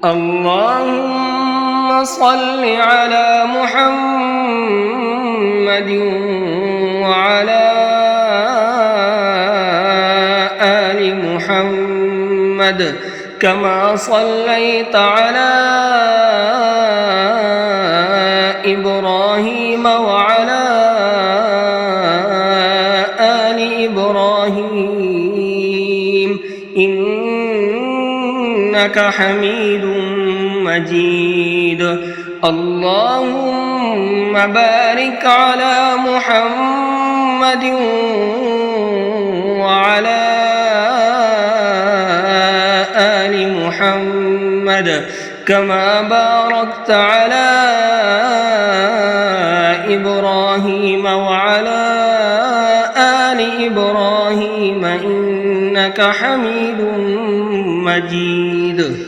اللهم صل على محمد وعلى آل محمد كما صليت على إبراهيم وعلى آل إبراهيم إنك حميد مجيد. اللهم بارك على محمد وعلى آل محمد كما باركت على إبراهيم وعلى آل إبراهيم إنك حميد مجيد.